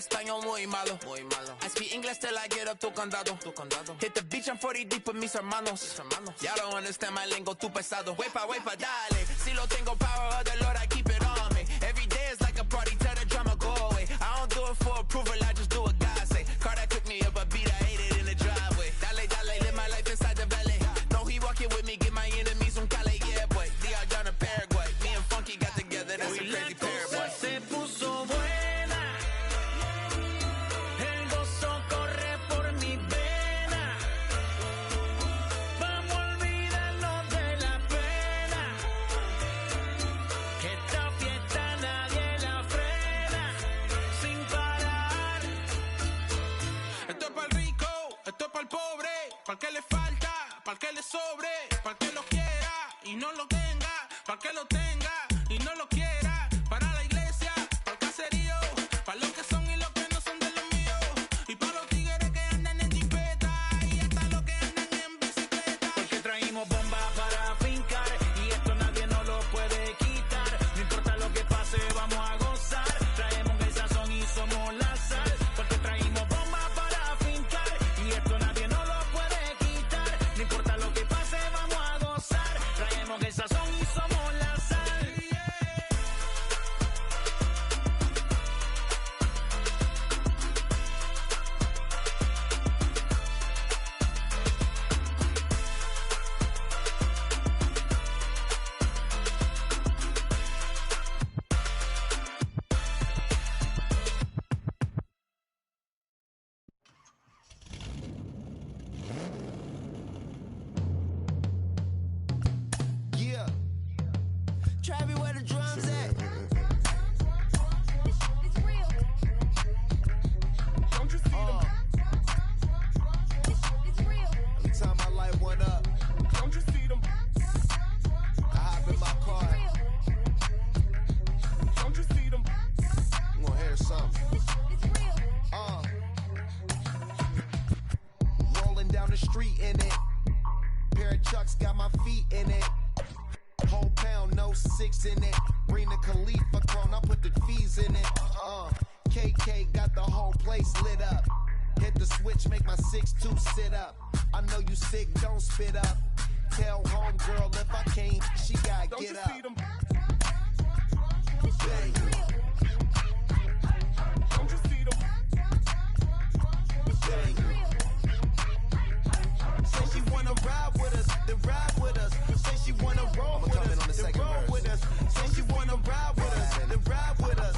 español muy malo. I speak English till I get up tu condado. Hit the beach, I'm 40 deep with mis hermanos. Y'all don't understand my lingo, tu pesado. Wepa, dale. Si lo tengo power of the Lord, I keep it on me. Every day is like a party, tell the drama go away. I don't do it for approval, I just do what God say. Car that cooked me up a beat, I ate it in the driveway. Dale, live my life inside the valley. No, he walking with me, get my enemies on Cali, yeah, boy. DR down to Paraguay. Me and Funky got together, that's a crazy pair, boy. Se puso buena. El gozo corre por mi vena. Vamos a olvidarnos de la pena. Que esta fiesta nadie la frena. Sin parar. Esto es pa'l rico, esto es pa'l pobre. Pa'l que le falta, pa'l que le sobre. Pa'l que lo quiera y no lo tenga. Pa'l que lo tenga y no lo quiera. Para la iglesia, pa'l caserío. Pa' los que son y los que no son de los míos. Y pa' los tigres que andan en jipeta. Y hasta los que andan en bicicleta. Porque traímos bombas para fincar. Y esto nadie nos lo puede quitar. No importa lo que pase, vamos a gozar. Traemos el sazón y somos la sal. Porque traímos bombas para fincar. Y esto nadie nos lo puede quitar. No importa lo que pase, vamos a gozar. Traemos el sazón y somos la sal. Yeah. Travis, where the drums at? It's real. Don't you see them? It's real. Every time I light one up, don't you see them? I hop in my car, don't you see them? I'm gonna hear something. It's real. Rolling down the street in it. Pair of Chucks got my feet in it. Whole pound, no 6 in it. Bring the Khalifa clone, I put the fees in it. KK got the whole place lit up. Hit the switch, make my 6'2" sit up. I know you sick, don't spit up. Tell homegirl if I can't, she gotta get up. Bang. Don't you see them? Bang. Say she wanna ride with us, then ride with us. Say she wanna roll with us, then roll with us. Say she wanna ride with us, then ride with us.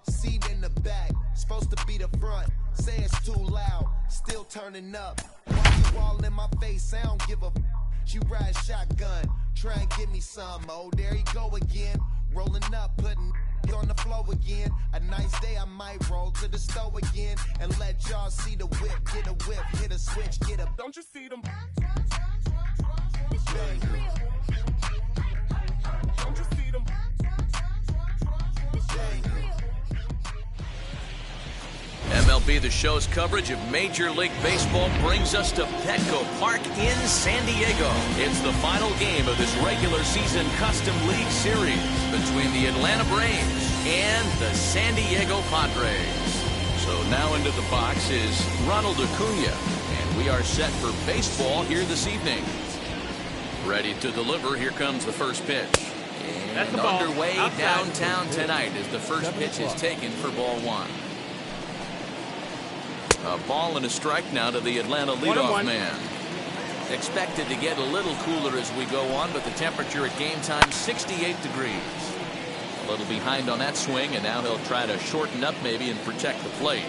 Seat in the back, supposed to be the front. Say it's too loud, still turning up. Why you all in my face? I don't give a. She ride shotgun, try and give me some. Oh, there you go again, rolling up, putting on the floor again. A nice day, I might roll to the store again and let y'all see the whip. Get a whip, hit a switch, get a. Don't you see them? Bang. Don't you see them? Bang. MLB The Show's coverage of Major League Baseball brings us to Petco Park in San Diego. It's the final game of this regular season Custom League Series between the Atlanta Braves and the San Diego Padres. So now into the box is Ronald Acuna, and we are set for baseball here this evening. Ready to deliver, here comes the first pitch. And underway downtown tonight as the first pitch is taken for ball one. A ball and a strike now to the Atlanta leadoff man. Expected to get a little cooler as we go on, but the temperature at game time 68 degrees. A little behind on that swing, and now he'll try to shorten up maybe and protect the plate.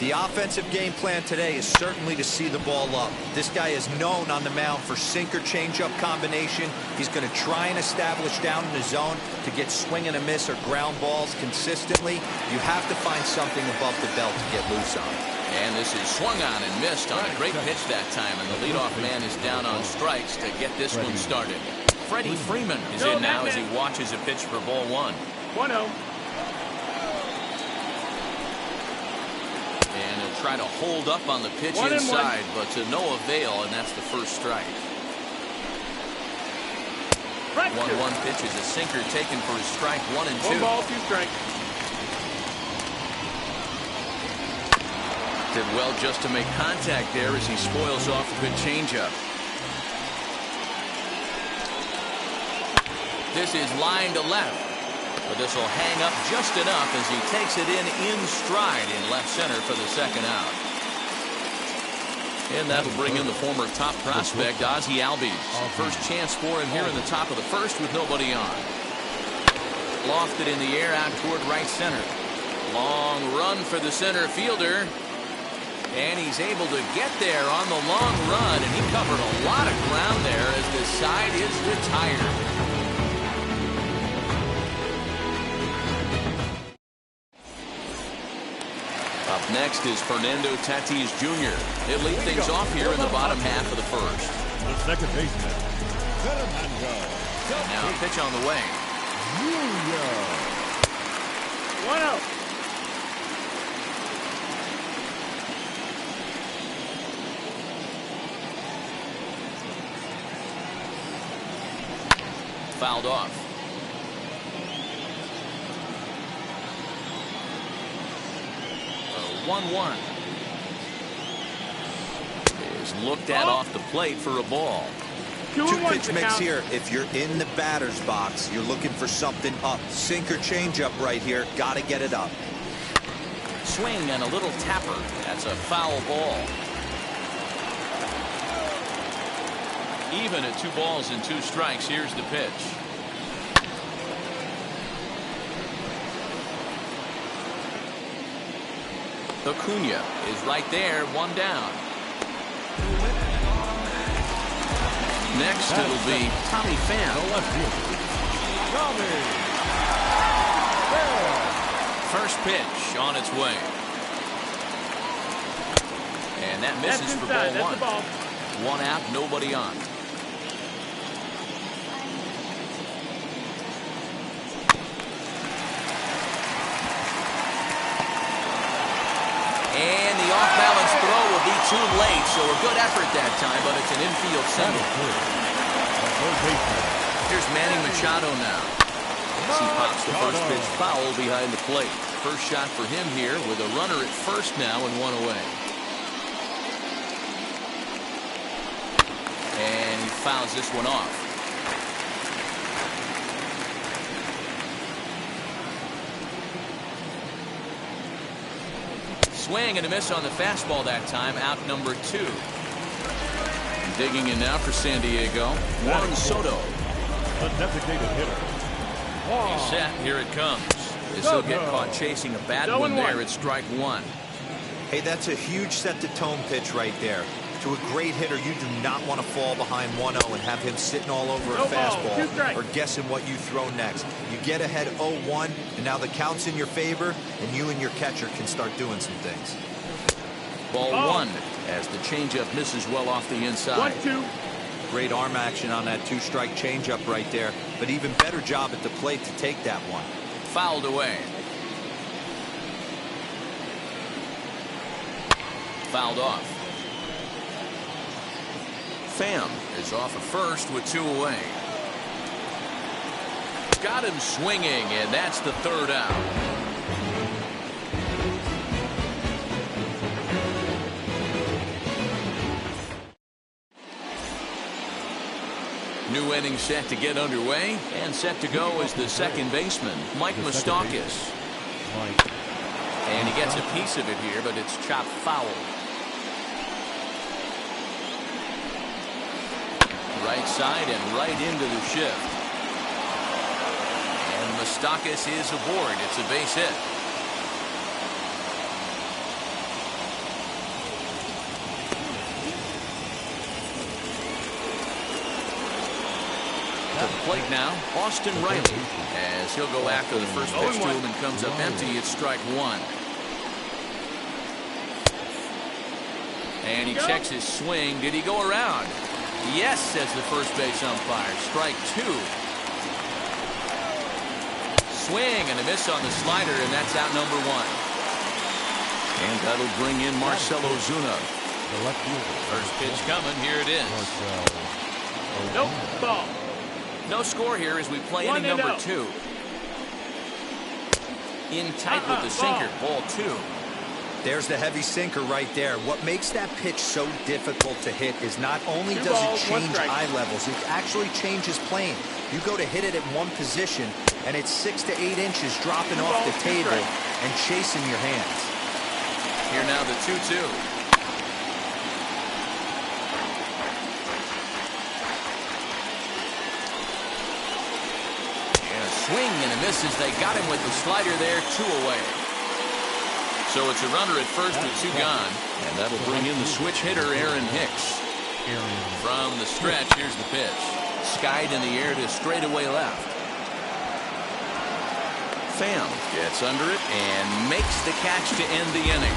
The offensive game plan today is certainly to see the ball up. This guy is known on the mound for sinker changeup combination. He's going to try and establish down in the zone to get swing and a miss or ground balls consistently. You have to find something above the belt to get loose on. And this is swung on and missed on a great pitch that time, and the leadoff man is down on strikes to get this one started. Freddie Freeman is in now as he watches a pitch for ball one. 1-0. And he'll try to hold up on the pitch inside, but to no avail, and that's the first strike. 1-1 pitch is a sinker taken for his strike 1 and 2. 1 ball, 2 strikes. Did well just to make contact there as he spoils off a good changeup. This is line to left, but this will hang up just enough as he takes it in stride in left center for the second out. And that'll bring in the former top prospect, Ozzie Albies. First chance for him here in the top of the first with nobody on. Lofted in the air out toward right center. Long run for the center fielder. And he's able to get there on the long run, and he covered a lot of ground there as the side is retired. Up next is Fernando Tatis Jr. He'll lead things off here in the bottom half of the first. The second baseman, Fernando. Now a pitch on the way. 1 out. Fouled off. 1-1. Is looked at off the plate for a ball. 2-pitch mix here. If you're in the batter's box, you're looking for something up. Sinker changeup right here. Got to get it up. Swing and a little tapper. That's a foul ball. Even at 2 balls and 2 strikes. Here's the pitch. Acuna is right there, 1 down. Next it'll be Tommy Pham. First pitch on its way. And that misses for ball 1. 1 out, nobody on. And the off-balance throw will be too late, so a good effort that time, but it's an infield single. Here's Manny Machado now. As he pops the first pitch foul behind the plate. First shot for him here with a runner at first now and 1 away. And he fouls this one off. Swing and a miss on the fastball that time. Out number 2. Digging in now for San Diego, Juan Soto. The designated hitter. He's set. Here it comes. This will get caught chasing a bad one there at strike 1. Hey, that's a huge set the tone pitch right there. To a great hitter, you do not want to fall behind 1-0 and have him sitting all over a fastball or guessing what you throw next. You get ahead 0-1, and now the count's in your favor, and you and your catcher can start doing some things. Ball 1 as the changeup misses well off the inside. 1-2. Great arm action on that 2-strike changeup right there, but even better job at the plate to take that one. Fouled away. Fouled off. Pham is off at first with 2 away. Got him swinging, and that's the 3rd out. New inning set to get underway, and set to go is the second baseman, Mike Moustakas. And he gets a piece of it here, but it's chopped foul. Right side and right into the shift. And Moustakas is aboard. It's a base hit. To the plate now, Austin Riley, as he'll go after the first pitch to him and comes up empty. It's strike 1. And he checks his swing. Did he go around? Yes, says the first base umpire. Strike 2. Swing and a miss on the slider, and that's out number 1. And that'll bring in Marcell Ozuna. First pitch coming. Here it is. Nope. Ball. No score here as we play inning number 2. In tight with the sinker, ball 2. There's the heavy sinker right there. What makes that pitch so difficult to hit is not only does it change eye levels, it actually changes plane. You go to hit it at one position, and it's 6 to 8 inches dropping off the table and chasing your hands. Here now the 2-2. And a swing and a miss as they got him with the slider there, 2 away. So it's a runner at first with 2 gone, and that'll bring in the switch hitter, Aaron Hicks. From the stretch, here's the pitch. Skied in the air to straightaway left. Pham gets under it and makes the catch to end the inning.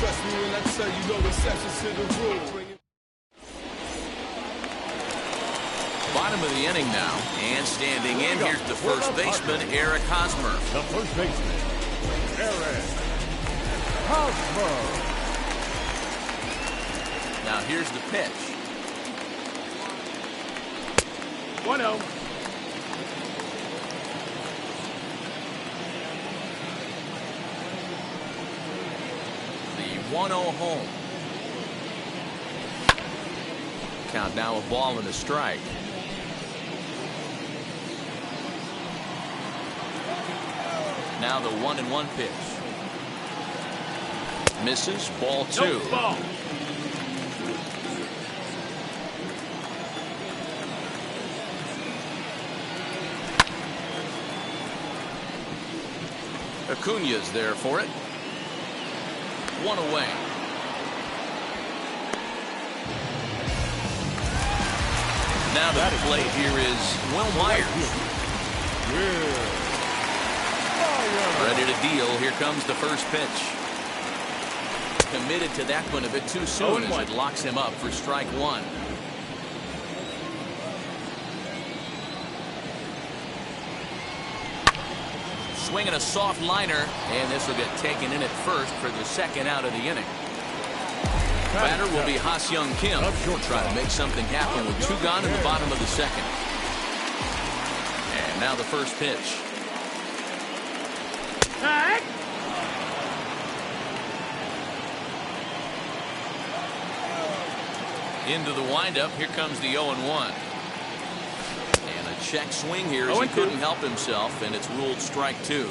Trust me when I tell you, no exceptions to the rule. Bottom of the inning now, and standing in, here's the first baseman, Eric Hosmer. The first baseman, Eric Hosmer. Now here's the pitch. 1-0. The 1-0 home. Count now a ball and a strike. Now the 1-1 pitch. Misses, ball 2. Nope, ball. Acuna's there for it. 1 away. Now the plate here is Will Myers. Ready to deal. Here comes the first pitch. Committed to that one a bit too soon as it locks him up for strike 1. Swinging a soft liner, and this will get taken in at first for the second out of the inning. Batter will be Ha-Seong Kim. Try to make something happen with 2 gone in the bottom of the second. And now the first pitch. Into the windup. Here comes the 0-1. And a check swing here as he couldn't help himself, and it's ruled strike 2.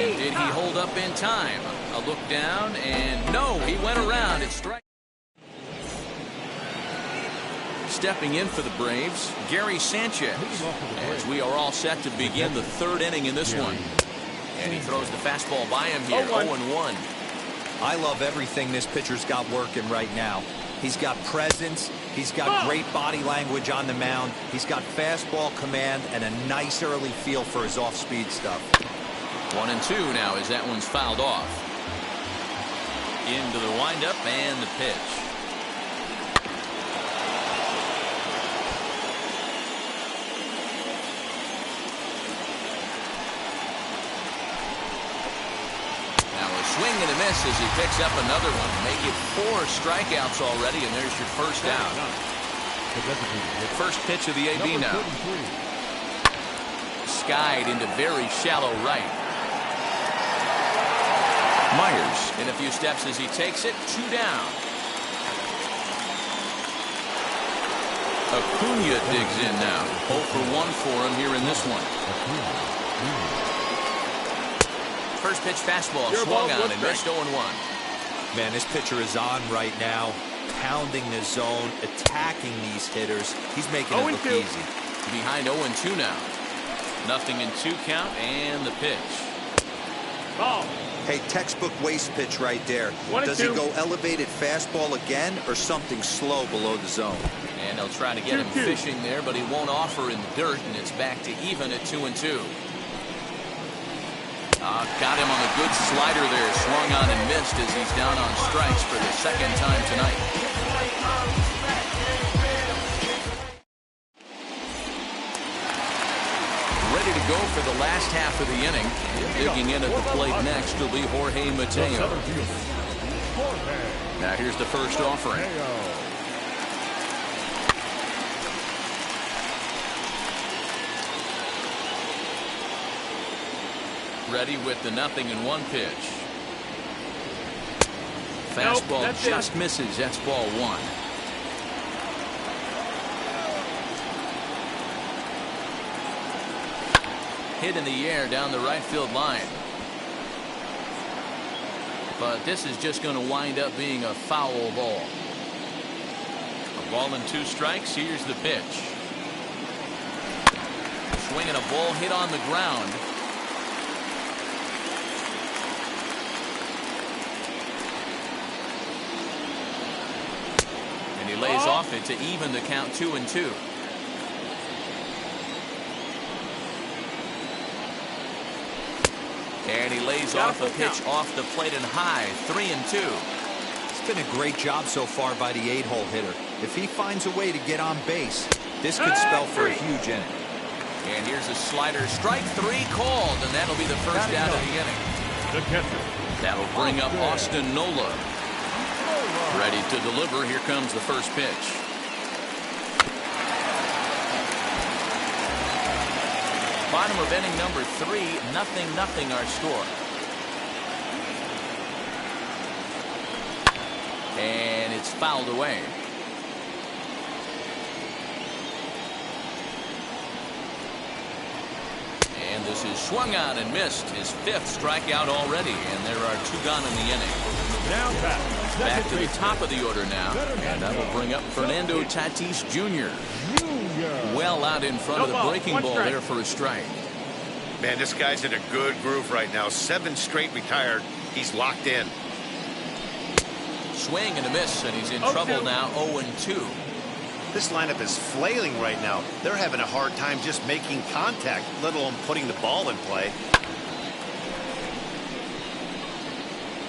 And did he hold up in time? A look down, and no, he went around. It's strike. Stepping in for the Braves, Gary Sanchez, as we are all set to begin the 3rd inning in this one. And he throws the fastball by him here, 0-1. I love everything this pitcher's got working right now. He's got presence, he's got great body language on the mound, he's got fastball command, and a nice early feel for his off-speed stuff. 1-2 now as that one's fouled off. Into the windup and the pitch. Swing and a miss as he picks up another one. Make it 4 strikeouts already, and there's your first out. First pitch of the AB now. Skied into very shallow right. Myers in a few steps as he takes it. 2 down. Acuna digs in now. 0 for 1 for him here in this one. First pitch fastball swung on and missed 0-1. Man, this pitcher is on right now, pounding the zone, attacking these hitters. He's making it look easy. Behind 0-2 now. Nothing in 2 count and the pitch. Ball. Hey, textbook waste pitch right there. Does he go elevated fastball again or something slow below the zone? And they'll try to get him fishing there, but he won't offer in the dirt, and it's back to even at 2-2. Got him on a good slider there. Swung on and missed as he's down on strikes for the 2nd time tonight. ready to go for the last half of the inning. Digging in at the plate next will be Jorge Mateo. Now here's the first offering. Ready with the 0-1 pitch. Fastball just misses. That's ball one. Hit in the air down the right field line. But this is just going to wind up being a foul ball. A ball and 2 strikes. Here's the pitch. Swinging a ball hit on the ground. And he lays off it to even the count 2-2. And he lays off a pitch off the plate and high. 3-2. It's been a great job so far by the 8-hole hitter. If he finds a way to get on base, this could spell for a huge inning. And here's a slider. Strike 3 called, and that'll be the first out of the inning. The catcher. That'll bring up Austin Nola. Ready to deliver. Here comes the first pitch. Bottom of inning number 3, 0-0 our score. And it's fouled away. And this is swung on and missed. His 5th strikeout already, and there are 2 gone in the inning. Now back to the top of the order now, and that will bring up Fernando Tatis Jr. Well out in front of the breaking ball there for a strike. Man, this guy's in a good groove right now. 7 straight retired. He's locked in. Swing and a miss, and he's in trouble now. 0-2. This lineup is flailing right now. They're having a hard time just making contact, let alone putting the ball in play.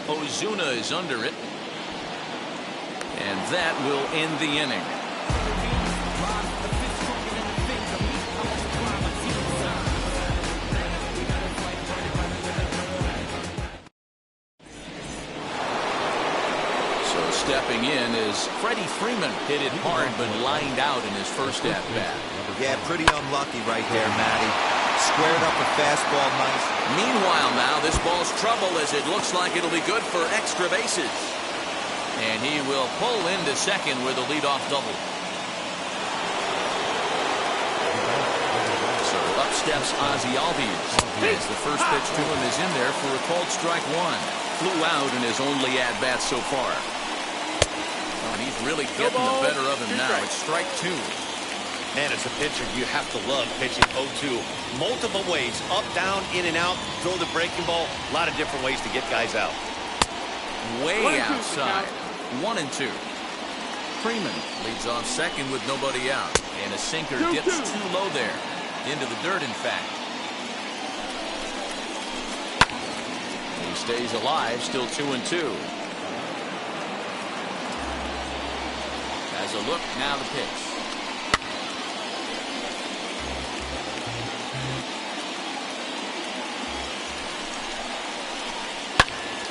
Ozuna is under it. And that will end the inning. Stepping in is Freddie Freeman. Hit it hard but lined out in his first at-bat. Yeah, pretty unlucky right there, Matty. Squared up a fastball nice. Meanwhile now, this ball's trouble as it looks like it'll be good for extra bases. And he will pull into second with a leadoff double. So up steps Ozzie Albies. As the first pitch to him is in there for a called strike 1. Flew out in his only at-bat so far. And he's really getting the better of him now. It's strike 2. Man, as a pitcher, you have to love pitching 0-2. Multiple ways, up, down, in and out, throw the breaking ball. A lot of different ways to get guys out. Way outside. 1-2. Freeman leads off second with nobody out. And a sinker dips too low there. Into the dirt, in fact. He stays alive, still 2-2. As a look, now the pitch.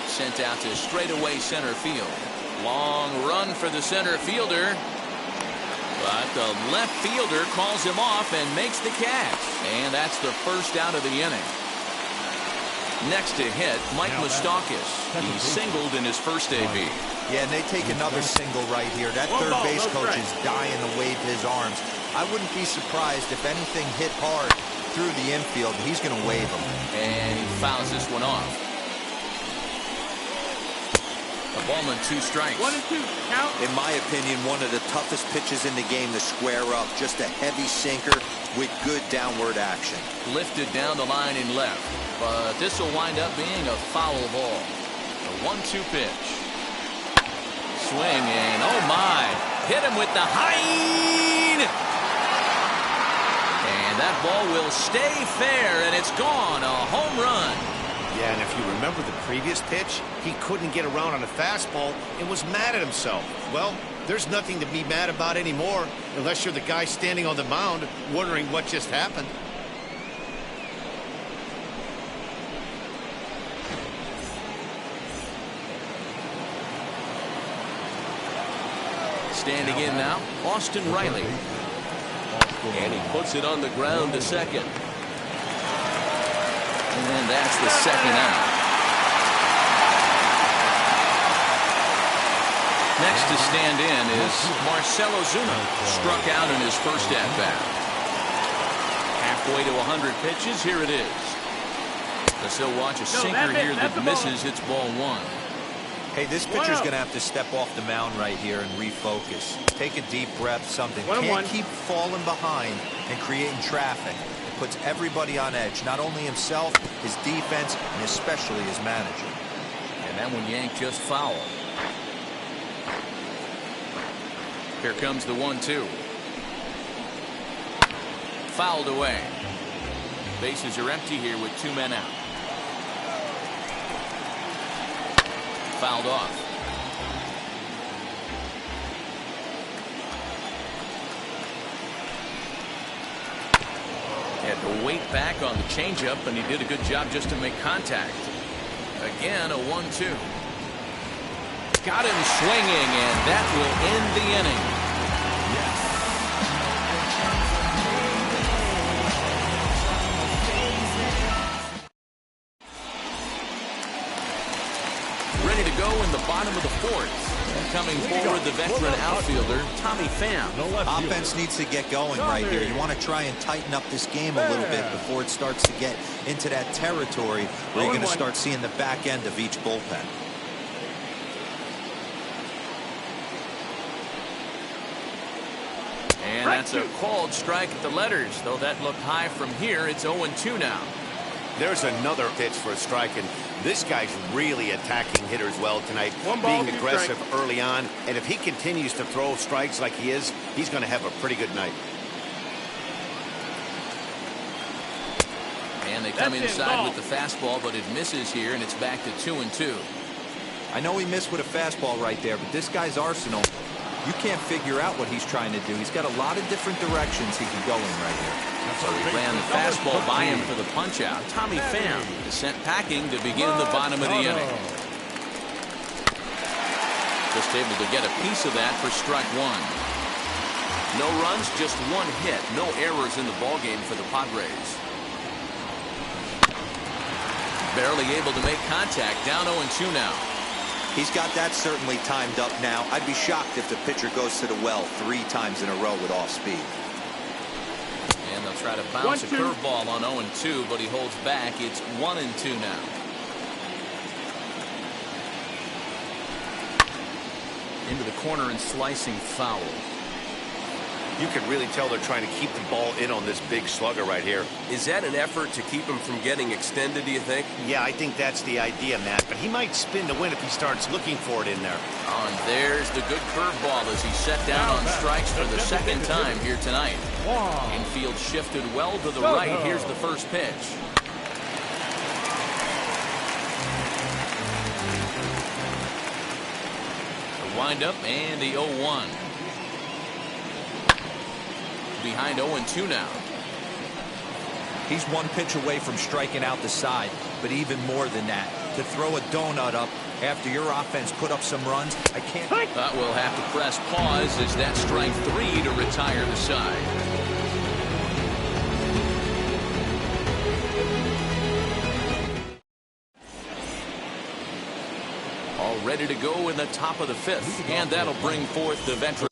Sent out to straightaway center field. Long run for the center fielder. But the left fielder calls him off and makes the catch. And that's the first out of the inning. Next to hit, Mike Moustakas. He singled in his first AB. Yeah, and they take another single right here. That third base coach is dying to wave his arms. I wouldn't be surprised if anything hit hard through the infield. He's going to wave them. And he fouls this one off. A ball and 2 strikes. 1-2. Count. In my opinion, one of the toughest pitches in the game to square up. Just a heavy sinker with good downward action. Lifted down the line in left. But this will wind up being a foul ball. A 1-2 pitch. Swing and oh my, hit him with the hind. And that ball will stay fair, and it's gone. A home run. Yeah, and if you remember the previous pitch, he couldn't get around on a fastball and was mad at himself. Well, there's nothing to be mad about anymore unless you're the guy standing on the mound wondering what just happened. Standing in now, Austin Riley. And he puts it on the ground to second. And that's the second out. Next to stand in is Marcelo Zuna. Struck out in his first at-bat. Halfway to 100 pitches, here it is. Let's still watch a sinker here that misses. It's ball one. Hey, this pitcher's going to have to step off the mound right here and refocus. Take a deep breath, something. Can't keep falling behind and creating traffic. It puts everybody on edge, not only himself, his defense, and especially his manager. And that one yanked just foul. Here comes the 1-2. Fouled away. Bases are empty here with 2 men out. Fouled off. Had to wait back on the changeup, and he did a good job just to make contact. Again, a 1-2. Got him swinging, and that will end the inning. Ready to go in the bottom of the fourth. Coming forward, the veteran outfielder, Tommy Pham. Offense needs to get going right here. You want to try and tighten up this game a little bit before it starts to get into that territory where you're going to start seeing the back end of each bullpen. And that's a called strike at the letters, though that looked high from here. It's 0-2 now. There's another pitch for a strike, and this guy's really attacking hitters well tonight, being aggressive early on. And if he continues to throw strikes like he is, he's going to have a pretty good night. And they come inside with the fastball, but it misses here, and it's back to 2-2. I know he missed with a fastball right there, but this guy's arsenal, you can't figure out what he's trying to do. He's got a lot of different directions he can go in right here. So he ran the fastball by him for the punch-out. Tommy Pham is sent packing to begin the bottom of the inning. Just able to get a piece of that for strike one. No runs, just one hit. No errors in the ballgame for the Padres. Barely able to make contact. Down 0-2 now. He's got that certainly timed up now. I'd be shocked if the pitcher goes to the well 3 times in a row with off speed. And they'll try to bounce a curveball on 0-2, but he holds back. It's 1-2 now. Into the corner and slicing foul. You can really tell they're trying to keep the ball in on this big slugger right here. Is that an effort to keep him from getting extended, do you think? Yeah, I think that's the idea, Matt. But he might spin to win if he starts looking for it in there. Oh, and there's the good curveball as he set down on strikes for the second time here tonight. Infield shifted well to the right. Here's the first pitch. The windup and the 0-1. Behind 0-2 now. He's one pitch away from striking out the side, but even more than that, to throw a donut up after your offense put up some runs, I can't. But we'll have to press pause as that strike 3 to retire the side. All ready to go in the top of the 5th, and that'll bring forth the veteran.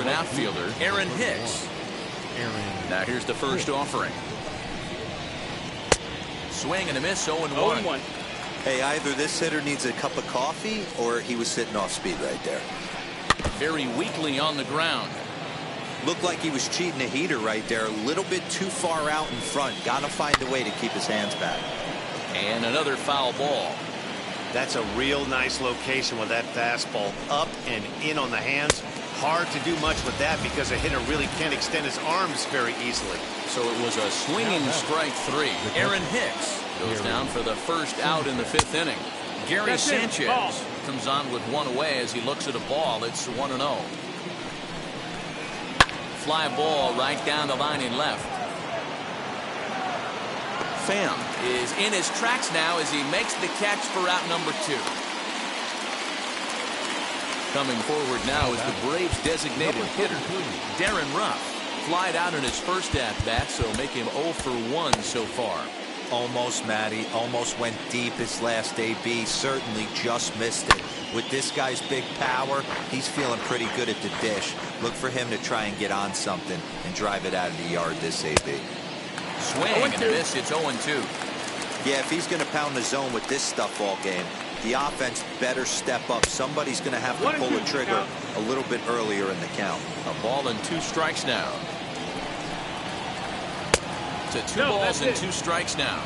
Outfielder Aaron Hicks. Now here's the first offering. Swing and a miss. 0-1. Hey, either this hitter needs a cup of coffee or he was sitting off speed right there. Very weakly on the ground. Looked like he was cheating a heater right there. A little bit too far out in front. Got to find a way to keep his hands back. And another foul ball. That's a real nice location with that fastball up and in on the hands. Hard to do much with that because a hitter really can't extend his arms very easily. So it was a swinging strike 3. Aaron Hicks goes down for the first out in the 5th inning. Gary Sanchez comes on with one away as he looks at a ball. It's 1-0. Fly ball right down the line in left. Pham is in his tracks now as he makes the catch for out number 2. Coming forward now is the Braves designated hitter, Darren Ruff. Flied out in his first at-bat, so make him 0 for 1 so far. Almost, Matty. Almost went deep his last AB. Certainly just missed it. With this guy's big power, he's feeling pretty good at the dish. Look for him to try and get on something and drive it out of the yard this AB. Swing and a miss. It's 0-2. Yeah, if he's going to pound the zone with this stuff all game, the offense better step up. Somebody's going to have to pull the trigger a little bit earlier in the count. A ball and 2 strikes now. To 2 balls and 2 strikes now.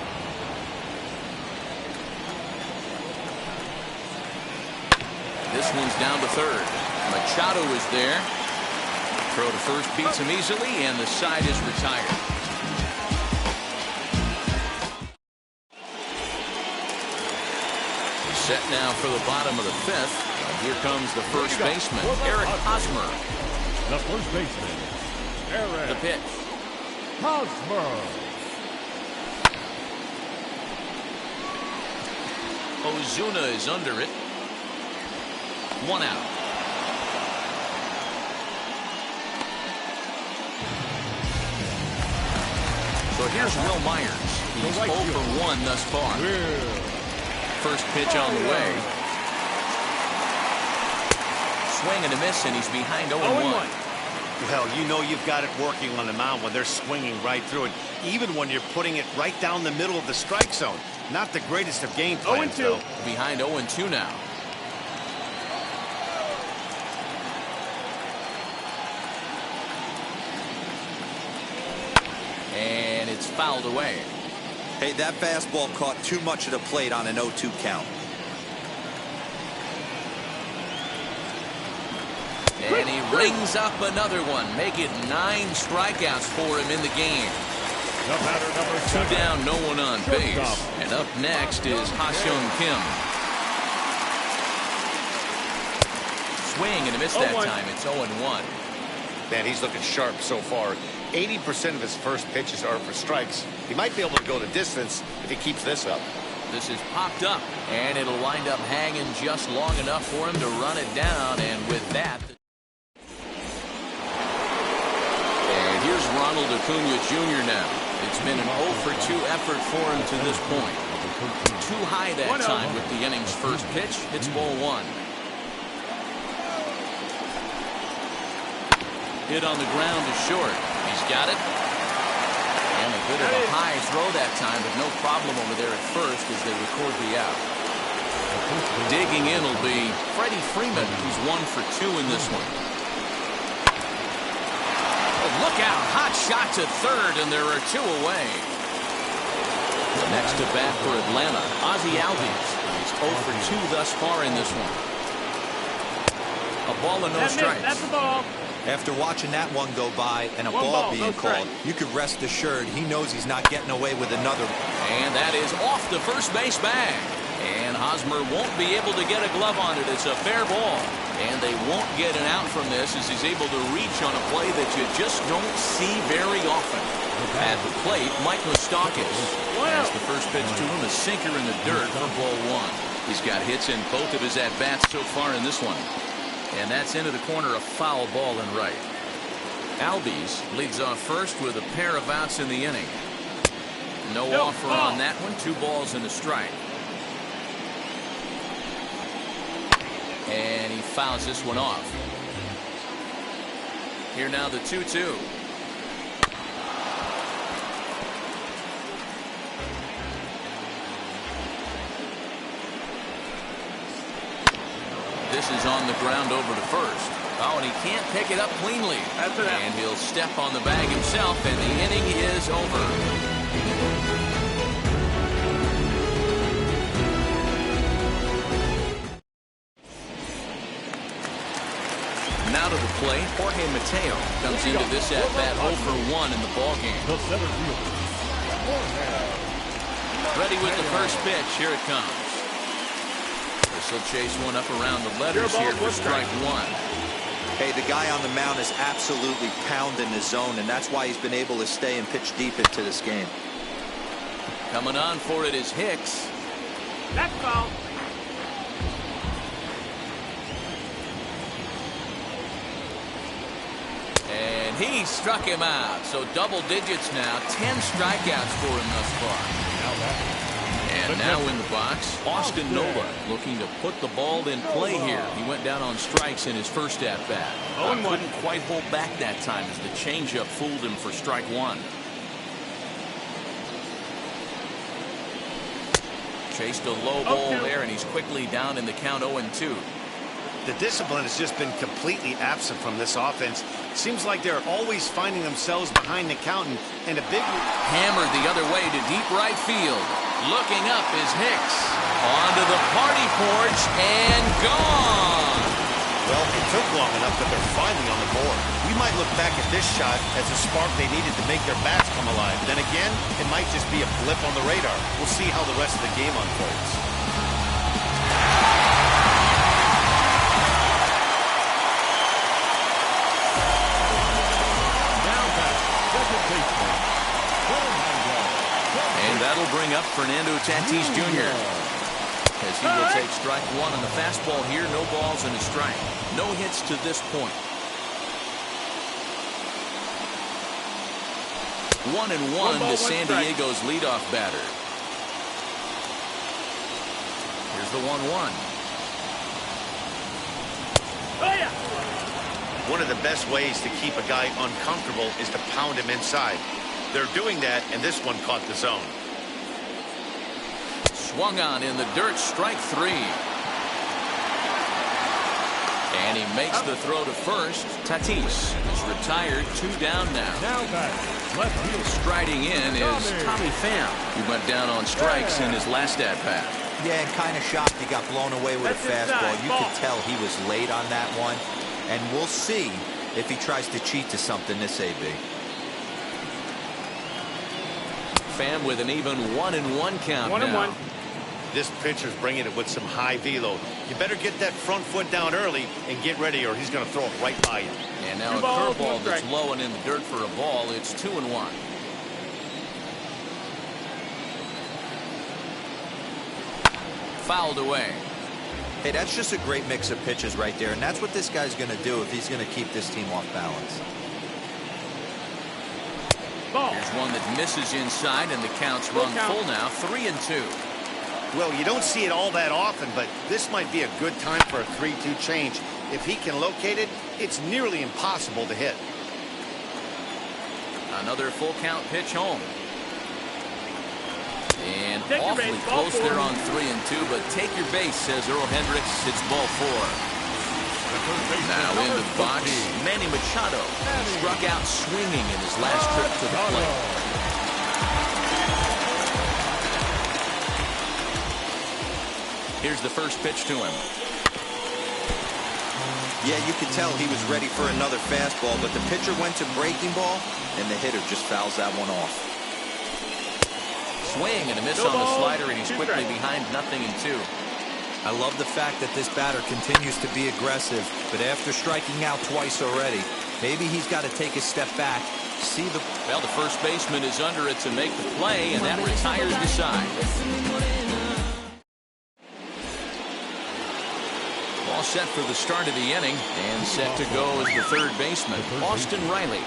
This one's down to third. Machado is there. Throw to first beats him easily, and the side is retired. Set now for the bottom of the 5th. Here comes the first baseman, Eric Hosmer. The first baseman, Eric. The pitch. Hosmer. Ozuna is under it. 1 out. So here's Will Myers. He's 0 for 1 thus far. First pitch on the way. Swing and a miss, and he's behind 0-1. Well, you know you've got it working on the mound when they're swinging right through it, even when you're putting it right down the middle of the strike zone. Not the greatest of game plans, though. Behind 0-2 now. And it's fouled away. Hey, that fastball caught too much of the plate on an 0-2 count. And he rings up another one. Make it 9 strikeouts for him in the game. The batter, number 2 down, no one on base. And up next is Ha-Seong Kim. Swing and a miss that time. It's 0-1. Man, he's looking sharp so far. 80% of his first pitches are for strikes. He might be able to go the distance if he keeps this up. This is popped up, and it'll wind up hanging just long enough for him to run it down. And with that... And here's Ronald Acuna Jr. now. It's been an 0 for 2 effort for him to this point. Too high that time with the inning's first pitch. It's ball 1. Hit on the ground to short. He's got it. And a bit of a high throw that time, but no problem over there at first as they record the out. Digging in will be Freddie Freeman, who's 1 for 2 in this one. Oh, look out. Hot shot to third, and there are 2 away. Next to bat for Atlanta, Ozzie Albies. He's 0 for 2 thus far in this one. A ball and no strikes. That's the ball. After watching that one go by and a ball being called, you could rest assured he knows he's not getting away with another. And that is off the first base bag. And Hosmer won't be able to get a glove on it. It's a fair ball. And they won't get an out from this as he's able to reach on a play that you just don't see very often. At the plate, Mike Moustakas. As the first pitch to him, a sinker in the dirt for ball 1. He's got hits in both of his at-bats so far in this one. And that's into the corner, a foul ball and right. Albies leads off first with a pair of outs in the inning. No offer on that one. 2 balls and a strike. And he fouls this one off. Here now the 2-2. This is on the ground over to first. Oh, and he can't pick it up cleanly. And he'll step on the bag himself, and the inning is over. Now to the plate, Jorge Mateo comes into this at-bat 0 for 1 in the ballgame. Ready with the first pitch. Here it comes. The This will chase one up around the letters here for strike one. Hey, the guy on the mound is absolutely pounding the zone, and that's why he's been able to stay and pitch deep into this game. Coming on for it is Hicks. That's foul. And he struck him out. So double digits now. 10 strikeouts for him thus far. And now in the box, Austin Nola looking to put the ball in play here. He went down on strikes in his first at-bat. Couldn't quite hold back that time as the changeup fooled him for strike one. Chased a low ball there, and he's quickly down in the count 0-2. The discipline has just been completely absent from this offense. Seems like they're always finding themselves behind the count, and a big hammered the other way to deep right field. Looking up is Hicks. Onto the party porch and gone. Well, it took long enough that they're finally on the board. We might look back at this shot as a spark they needed to make their bats come alive. Then again, it might just be a blip on the radar. We'll see how the rest of the game unfolds. And that'll bring up Fernando Tatis Jr. as he will take strike one on the fastball here. No balls and a strike. No hits to this point. 1-1 to San Diego's leadoff batter. Here's the 1-1. Oh, yeah. One of the best ways to keep a guy uncomfortable is to pound him inside. They're doing that, and this one caught the zone. Swung on in the dirt, strike three. And he makes the throw to first. Tatis is retired, 2 down now. Left field. Striding in is Tommy Pham. He went down on strikes in his last at-bat. Yeah, and kind of shocked he got blown away with a fastball. You could tell he was late on that one. And we'll see if he tries to cheat to something this AB. Pham with an even 1-1 count now. This pitcher's bringing it with some high velo. You better get that front foot down early and get ready, or he's going to throw it right by you. And now a curveball that's low and in the dirt for a ball. It's 2-1. Fouled away. Hey, that's just a great mix of pitches right there, and that's what this guy's going to do if he's going to keep this team off balance. Here's one that misses inside, and the count's run full now. 3-2. Well, you don't see it all that often, but this might be a good time for a 3-2 change. If he can locate it, it's nearly impossible to hit. Another full count pitch home. And awfully close there on 3-2, but take your base, says Earl Hendricks. It's ball 4. Now into the box, Manny Machado struck out swinging in his last trip to the plate. Here's the first pitch to him. Yeah, you could tell he was ready for another fastball, but the pitcher went to breaking ball, and the hitter just fouls that one off. Swing and a miss on the slider, and he's quickly behind 0-2. I love the fact that this batter continues to be aggressive, but after striking out twice already, maybe he's got to take a step back. See the... Well, the first baseman is under it to make the play, and that retires the side. All set for the start of the inning, and set to go is the third baseman, Austin Riley.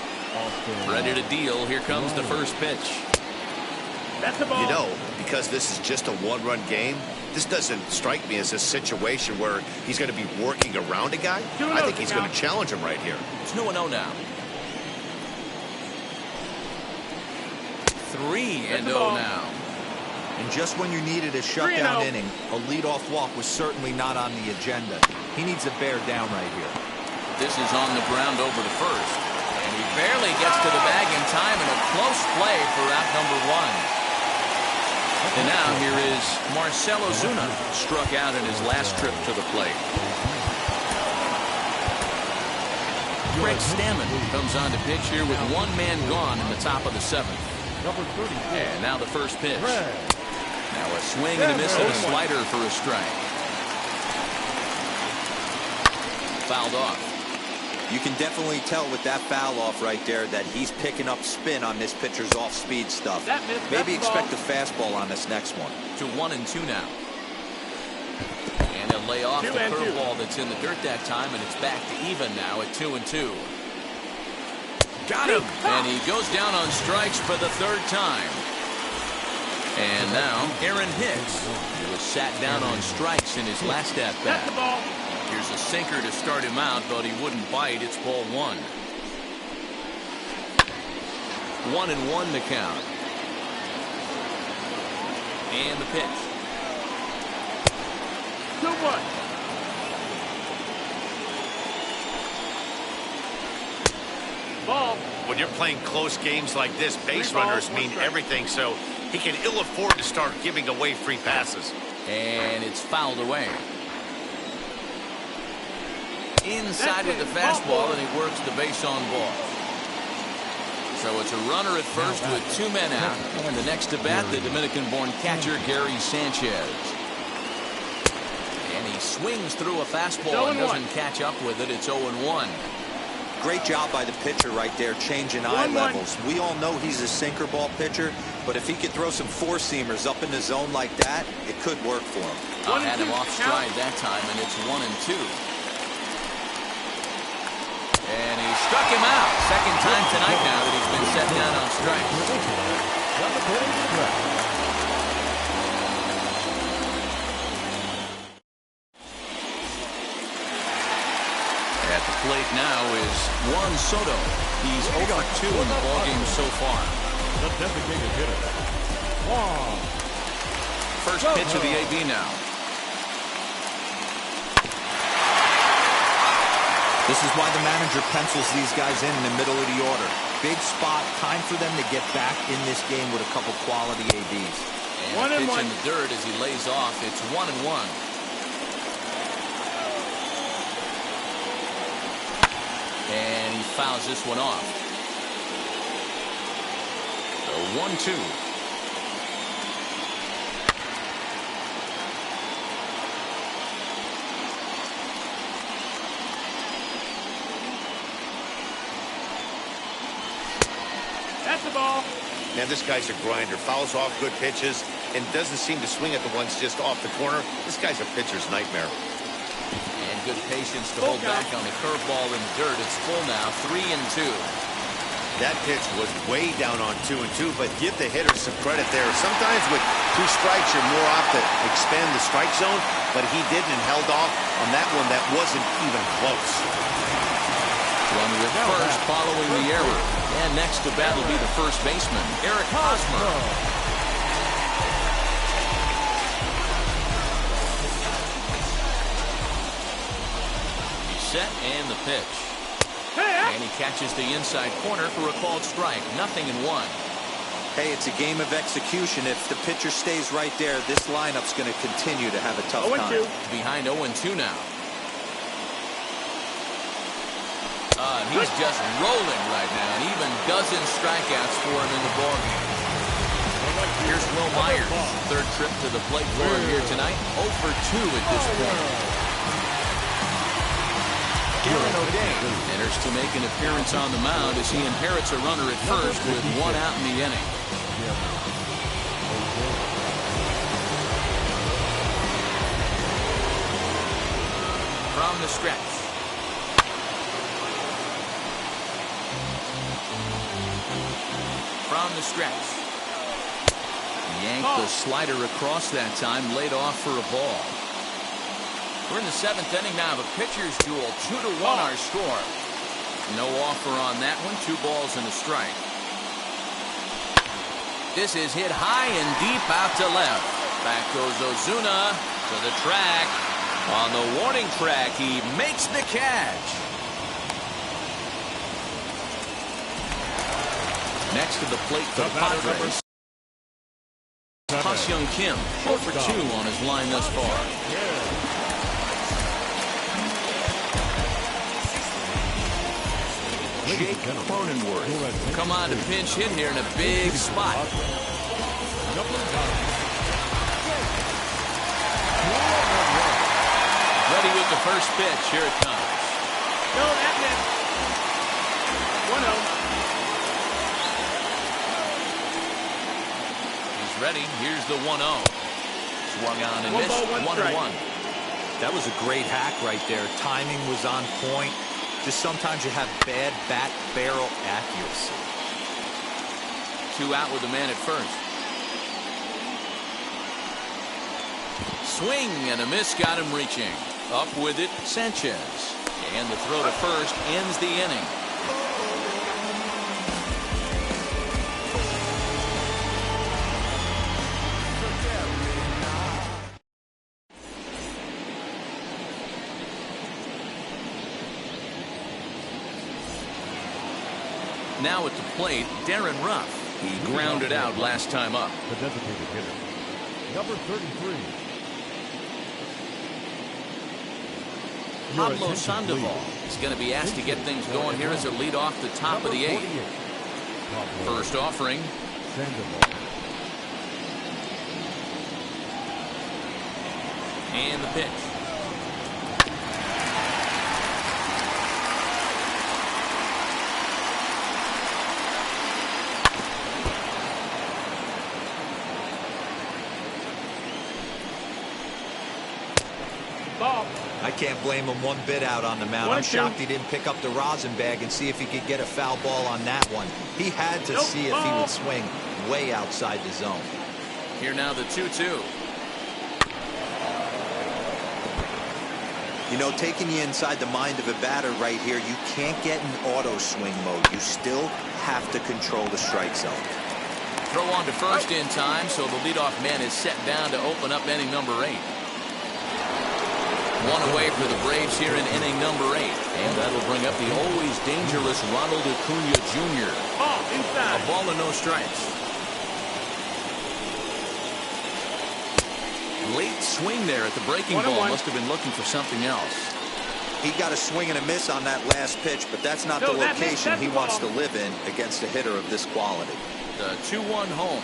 Ready to deal. Here comes the first pitch. That's the ball. You know, because this is just a one-run game, this doesn't strike me as a situation where he's going to be working around a guy. I think he's going to challenge him right here. It's 2-0 now. 3-0 now. And just when you needed a shutdown inning, a leadoff walk was certainly not on the agenda. He needs to bear down right here. This is on the ground over to first. And he barely gets to the bag in time, and a close play for out number 1. And now here is Marcell Ozuna, struck out in his last trip to the plate. Craig Stammen comes on to pitch here with 1 man gone in the top of the 7th. And now the first pitch. Now a swing and a miss and a slider for a strike. fouled off. You can definitely tell with that foul off right there that he's picking up spin on this pitcher's off-speed stuff. Maybe expect a fastball on this next one. To 1-2 now. And they'll lay off the curveball that's in the dirt that time, and it's back to even now at 2-2. Got him! And he goes down on strikes for the third time. And now Aaron Hicks, who was sat down on strikes in his last at-bat. Here's a sinker to start him out, but he wouldn't bite. It's ball one. 1-1 the count. And the pitch. 2-1. Ball. When you're playing close games like this, base runners mean everything, so he can ill afford to start giving away free passes. And it's fouled away. Inside with the fastball, and he works the base on ball. So it's a runner at first with 2 men out. And the next to bat, the Dominican-born catcher, Gary Sanchez. And he swings through a fastball and doesn't catch up with it. It's 0-1. Great job by the pitcher right there, changing eye levels. We all know he's a sinker ball pitcher, but if he could throw some four-seamers up in the zone like that, it could work for him. Had him off stride that time, and it's 1-2. And he struck him out. Second time tonight now that he's been set down on strikes. At the plate now is Juan Soto. He's 0 for 2 in the ballgame so far. The designated hitter, Juan. First pitch of the AB now. This is why the manager pencils these guys in the middle of the order. Big spot, time for them to get back in this game with a couple quality ABs. And a pitch in the dirt as he lays off. It's 1-1. And he fouls this one off. So 1-2. That's the ball. Man, this guy's a grinder. Fouls off good pitches and doesn't seem to swing at the ones just off the corner. This guy's a pitcher's nightmare. And good patience to hold back on the curveball in the dirt. It's full now, 3-2. That pitch was way down on 2-2, but give the hitter some credit there. Sometimes with 2 strikes, you're more apt to expand the strike zone, but he didn't and held off on that one that wasn't even close. Runner at first following the error. And next to bat will be the first baseman, Eric Hosmer. He's set and the pitch. And he catches the inside corner for a called strike. 0-1. Hey, it's a game of execution. If the pitcher stays right there, this lineup's going to continue to have a tough time. Behind 0-2 now. He's just rolling right now, and even dozen strikeouts for him in the ballgame. Here's Will Myers, third trip to the plate for him here tonight. 0 for 2 at this point. Garen O'Day enters to make an appearance on the mound as he inherits a runner at first with 1 out in the inning. From the stretch. From the stretch. Yanked the slider across that time, laid off for a ball. We're in the 7th inning now of a pitcher's duel. 2-1 our score. No offer on that one. 2 balls and a strike. This is hit high and deep out to left. Back goes Ozuna to the track. On the warning track, he makes the catch. Next to the plate for the Padres. Ha-Seong Kim, 0 for 2 on his line thus far. Jake Cronenworth come on to pinch hit here in a big spot. Ready with the first pitch. Here it comes. No, that missed. 1-0. He's ready. Here's the 1-0. Swung on and missed. 1-1. That was a great hack right there. Timing was on point. Just sometimes you have bad bat barrel accuracy. 2 out with the man at first. Swing and a miss got him reaching. Up with it, Sanchez. And the throw to first ends the inning. Now at the plate, Darren Ruff. He grounded out last time up. The designated hitter, number 33. Pablo Sandoval is going to be asked to get things going here as a lead off the top of the 8th. First offering. Sandoval. And the pitch. I can't blame him one bit out on the mound. I'm shocked he didn't pick up the rosin bag and see if he could get a foul ball on that one. He had to see if he would swing way outside the zone. Here now the 2-2. You know, taking you inside the mind of a batter right here, you can't get in auto swing mode. You still have to control the strike zone. Throw on to first in time, so the leadoff man is set down to open up inning number 8. One away for the Braves here in inning number 8. And that'll bring up the always dangerous Ronald Acuna Jr. Ball inside. A ball and no strikes. Late swing there at the breaking ball. Must have been looking for something else. He got a swing and a miss on that last pitch, but that's not the location he wants to live in against a hitter of this quality. The 2-1 home.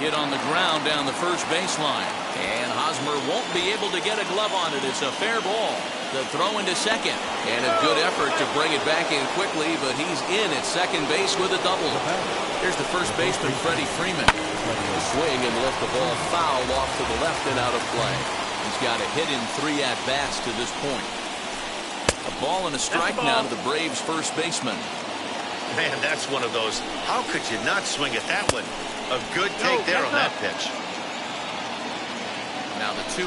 Hit on the ground down the first baseline. And Hosmer won't be able to get a glove on it. It's a fair ball. The throw into second. And a good effort to bring it back in quickly, but he's in at second base with a double. Here's the first baseman, Freddie Freeman. The swing and left the ball foul off to the left and out of play. He's got a hit in 3 at-bats to this point. A ball and a strike now to the Braves' first baseman. Man, that's one of those. How could you not swing at that one? A good take there on that pitch. Now the 2-1.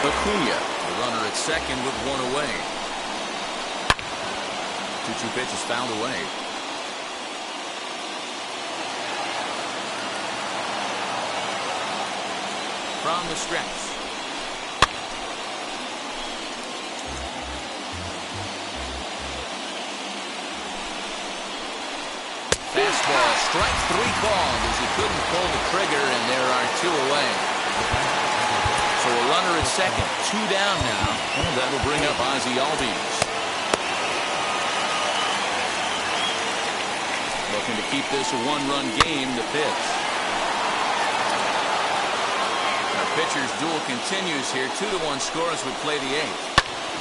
Acuna, the runner at second with 1 away. 2-2 pitch is fouled away. From the stretch. Fastball, strike 3 called as he couldn't pull the trigger, and there are 2 away. So a runner at second, 2 down now, and that'll bring up Ozzie Albies. Looking to keep this a 1-run game, the pitch. Our pitcher's duel continues here, 2-1 score as we play the 8th.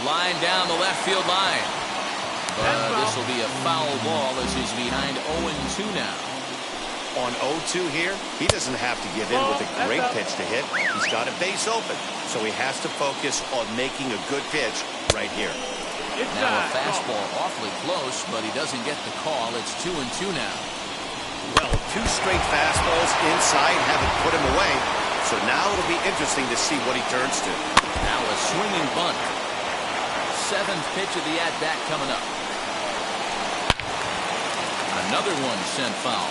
Line down the left field line. This will be a foul ball as he's behind 0-2 now. On 0-2 here, he doesn't have to give in with a great pitch to hit. He's got a base open, so he has to focus on making a good pitch right here. Now a fastball awfully close, but he doesn't get the call. It's 2-2 now. Well, 2 straight fastballs inside haven't put him away, so now it'll be interesting to see what he turns to. Now a swinging bunt. 7th pitch of the at-bat coming up. Another one sent foul.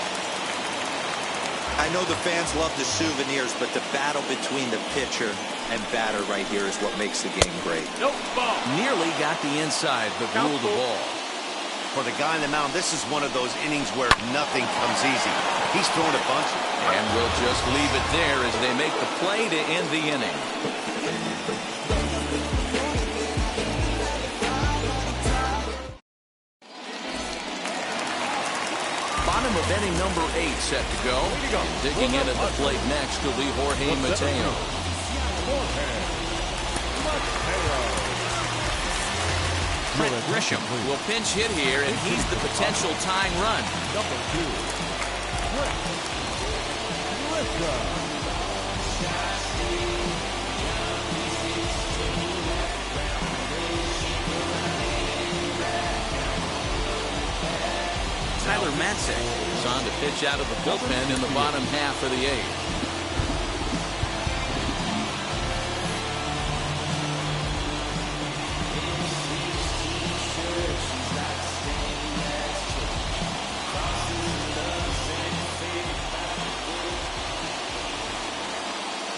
I know the fans love the souvenirs, but the battle between the pitcher and batter right here is what makes the game great. Ball. Nearly got the inside, but ruled the ball. For the guy on the mound, this is one of those innings where nothing comes easy. He's thrown a bunch. And we'll just leave it there as they make the play to end the inning. Inning number 8 set to go. Digging in at the plate next will be Jorge Mateo. Trent Grisham will pinch hit here, and he's the potential tying run. Number 2. Tyler Matzek is on to pitch out of the bullpen in the bottom half of the 8th.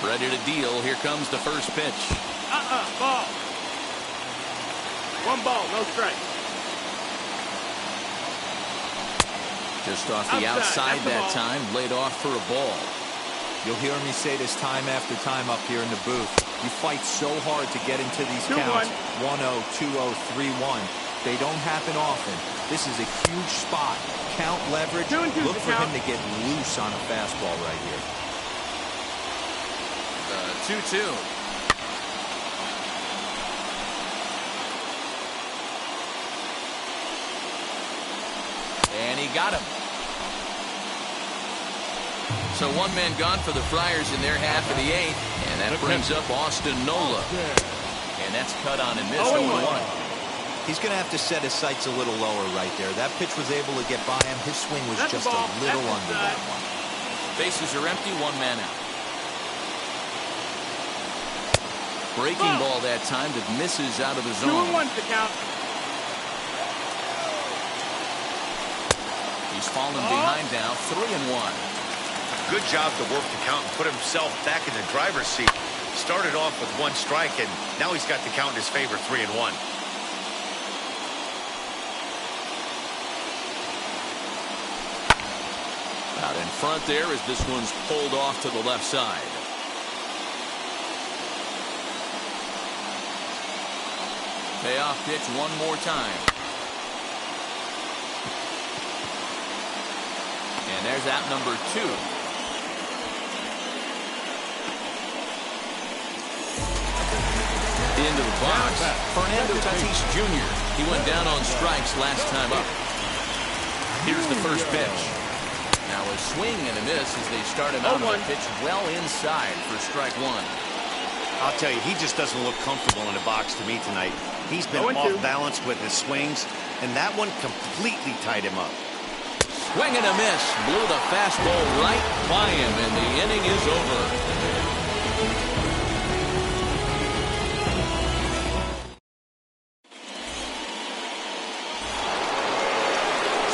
Ready to deal. Here comes the first pitch. Ball. 1 ball, no strike. Just off the outside that time, laid off for a ball. You'll hear me say this time after time up here in the booth. You fight so hard to get into these counts. 1-0, 2-0, 3-1. They don't happen often. This is a huge spot. Count leverage. Look for him to get loose on a fastball right here. 2-2. And he got him. So 1 man gone for the Friars in their half of the 8th. And that brings up Austin Nola. And that's cut on and missed 0-1. He's going to have to set his sights a little lower right there. That pitch was able to get by him. His swing was just a little under that one. Bases are empty, 1 man out. Breaking ball that time that misses out of the zone. 2-1 to count. He's fallen behind now, 3-1. Good job to work the count and put himself back in the driver's seat. Started off with 1 strike, and now he's got the count in his favor, 3-1. Out in front there as this one's pulled off to the left side. Payoff pitch 1 more time. And there's out number 2. Into the box, Fernando Tatis Jr. He went down on strikes last time up. Here's the first pitch. Now a swing and a miss as they started out on the pitch well inside for strike 1. I'll tell you, he just doesn't look comfortable in the box to me tonight. He's been off balance with his swings, and that one completely tied him up. Swing and a miss. Blew the fastball right by him, and the inning is over.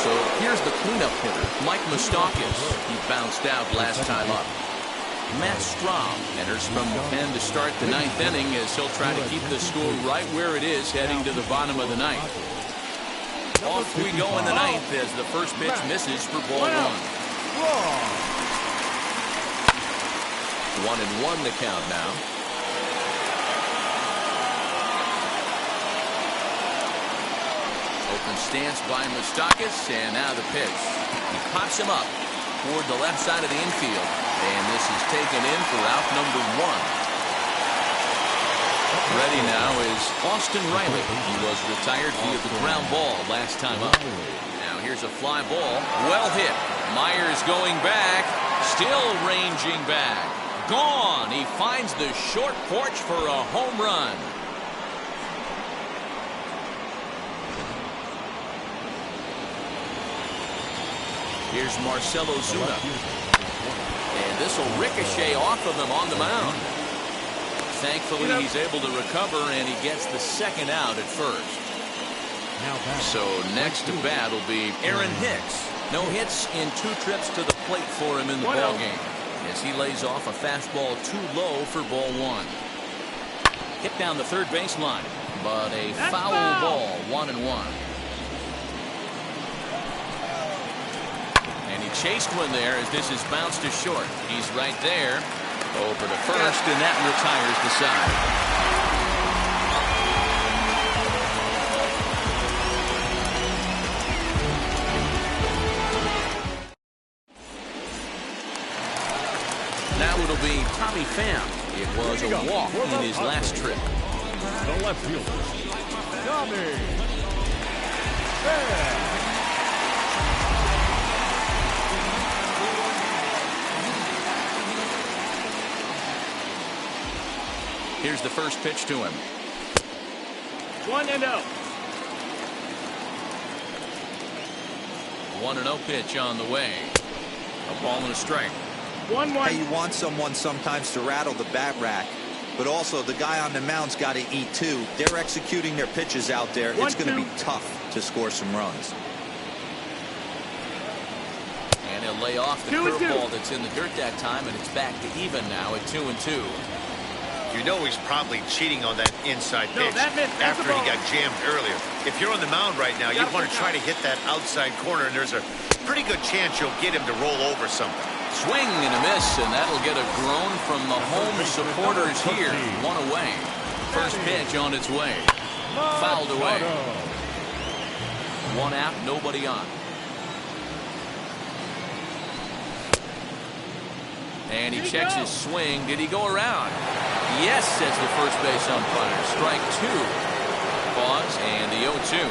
So here's the cleanup hitter, Mike Moustakas. He bounced out last time up. Matt Strahm enters from the pen to start the 9th inning as he'll try to keep the score right where it is heading to the bottom of the 9th. Off we go in the 9th as the first pitch misses for ball 1. 1-1 the count now. Open stance by Moustakas, and now the pitch. He pops him up toward the left side of the infield, and this is taken in for out number 1. Ready now is Austin Riley. He was retired via the ground ball last time up. Now here's a fly ball. Well hit. Myers going back. Still ranging back. Gone. He finds the short porch for a home run. Here's Marcell Ozuna. And this will ricochet off of him on the mound. Thankfully, he's able to recover, and he gets the second out at first. So next to bat will be Aaron Hicks. No hits in 2 trips to the plate for him in the ballgame, as he lays off a fastball too low for ball 1. Hit down the third baseline, but a foul ball, 1-1. And he chased one there as this is bounced to short. He's right there. Over to first, and that retires the side. it'll be Tommy Pham. It was a walk in his last trip. The left fielder, Tommy Pham. Here's the first pitch to him. 1-0. 1-0 pitch on the way. A ball and a strike. 1-1. Hey, you want someone sometimes to rattle the bat rack, but also the guy on the mound's got to eat too. They're executing their pitches out there. It's going to be tough to score some runs. And he'll lay off the curveball that's in the dirt that time, and it's back to even now at 2-2. You know he's probably cheating on that inside pitch after he got jammed earlier. If you're on the mound right now, you'd want to try to hit that outside corner, and there's a pretty good chance you'll get him to roll over something. Swing and a miss, and that'll get a groan from the home supporters here. One away. First pitch on its way. Fouled away. One out, nobody on. And he checks his swing. Did he go around? Yes, says the first base umpire. Strike two. Pause, and the 0-2.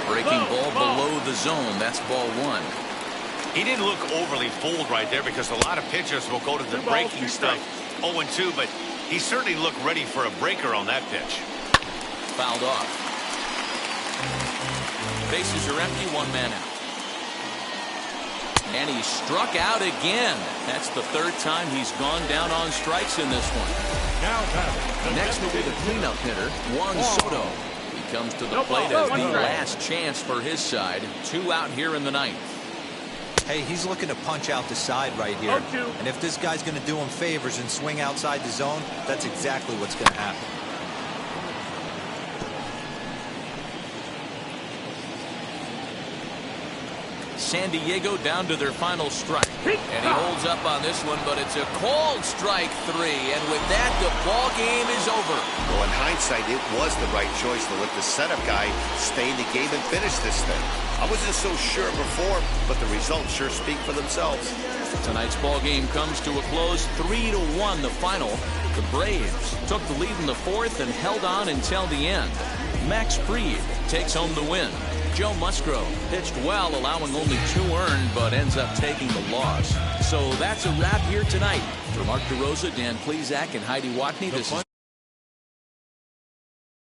Breaking ball below the zone. That's ball one. He didn't look overly fooled right there because a lot of pitchers will go to the breaking stuff 0-2, but he certainly looked ready for a breaker on that pitch. Fouled off. Bases are empty, one man out. And he struck out again. That's the third time he's gone down on strikes in this one. Next will be the cleanup hitter, Juan Soto. He comes to the plate as the last chance for his side. Two out here in the ninth. Hey, he's looking to punch out the side right here. And if this guy's going to do him favors and swing outside the zone, that's exactly what's going to happen. San Diego down to their final strike. And he holds up on this one, but it's a called strike three. And with that, the ball game is over. Well, in hindsight, it was the right choice to let the setup guy stay in the game and finish this thing. I wasn't so sure before, but the results sure speak for themselves. Tonight's ball game comes to a close, 3-1 the final. The Braves took the lead in the fourth and held on until the end. Max Fried takes home the win. Joe Musgrove pitched well, allowing only 2 earned, but ends up taking the loss. So that's a wrap here tonight. For Mark DeRosa, Dan Plesac, and Heidi Watney, this is